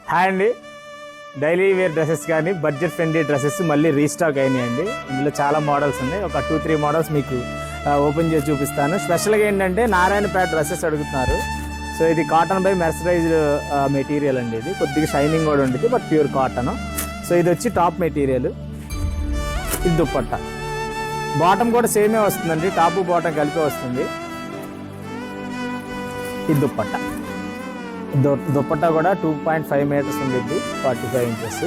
Hi అండి, daily wear dresses కానీ budget friendly dresses మళ్ళీ రీస్టాక్ అయినాయండి. ఇందులో చాలా మోడల్స్ ఉన్నాయి. ఒక 2-3 మోడల్స్ మీకు ఓపెన్ చేసి చూపిస్తాను. స్పెషల్గా ఏంటంటే నారాయణపేట డ్రెస్సెస్ అడుగుతున్నారు. సో ఇది కాటన్ బై మెర్సరైజ్డ్ మెటీరియల్ అండి. ఇది కొద్దిగా షైనింగ్ కూడా ఉంటుంది, బట్ ప్యూర్ కాటన్. సో ఇది వచ్చి టాప్ మెటీరియల్. ఇది దుప్పట్ట, బాటమ్ కూడా సేమే వస్తుందండి, టాపు బాటమ్ కలిపి వస్తుంది. ఇది దుప్పట్ట, దుప్పట్టా కూడా 2.5 మీటర్స్ ఉండిద్ది, 45 ఇంచెస్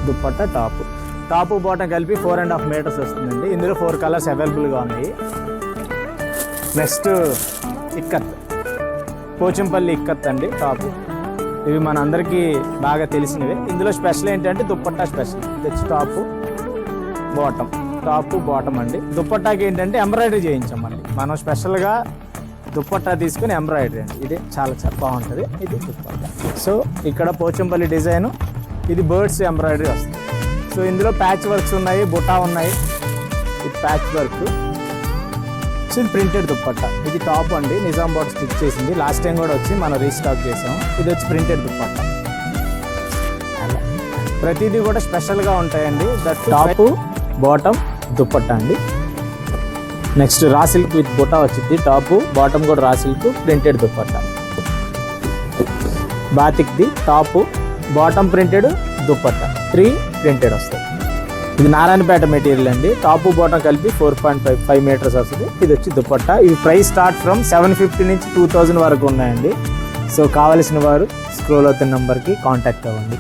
దుప్పట్టా. టాపు బాటమ్ కలిపి 4.5 మీటర్స్ వస్తుందండి. ఇందులో 4 కలర్స్ అవైలబుల్గా ఉన్నాయి. నెక్స్ట్ ఇక్కత్, పోచంపల్లి ఇక్కత్ అండి టాపు. ఇవి మన అందరికీ బాగా తెలిసినవి. ఇందులో స్పెషల్ ఏంటంటే దుప్పట్టా స్పెషల్. తెచ్చి టాపు బాటమ్ అండి. దుప్పట్టాకి ఏంటంటే ఎంబ్రాయిడరీ చేయించామండి మనం స్పెషల్గా. దుప్పట్టా తీసుకుని ఎంబ్రాయిడరీ అండి, ఇది చాలా బాగుంటుంది. ఇది దుప్పట్టా. సో ఇక్కడ పోచంపల్లి డిజైను, ఇది బర్డ్స్ ఎంబ్రాయిడరీ వస్తుంది. సో ఇందులో ప్యాచ్ వర్క్స్ ఉన్నాయి, బుటా ఉన్నాయి. ఇది ప్యాచ్ వర్క్. సో ఇది ప్రింటెడ్ దుప్పట్టా. ఇది టాప్ అండి, నిజామాబాద్ స్టిచ్ చేసింది. లాస్ట్ టైం కూడా వచ్చి మనం రీస్టాక్ చేసాం. ఇది వచ్చి ప్రింటెడ్ దుప్పట్టా. అలా ప్రతిదీ కూడా స్పెషల్గా ఉంటాయండి. దట్ టాపు బాటమ్ దుప్పట్టా అండి. Next raw silk with buta వచ్చింది. టాపు బాటమ్ కూడా రా సిల్క్ ప్రింటెడ్ దుప్పట్టా. బాతిక్ది top bottom printed dupatta, 3 printed వస్తుంది. ఇది నారాయణపేట మెటీరియల్ అండి. టాపు బాటమ్ కలిపి 4.5 మీటర్స్ వస్తుంది. ఇది వచ్చి దుప్పట్టా. ఇవి ప్రైస్ స్టార్ట్ ఫ్రమ్ 750 నుంచి 2000 వరకు ఉన్నాయండి. సో కావలసిన వారు స్క్రోల్ అవుతున్న నెంబర్కి కాంటాక్ట్ అవ్వండి.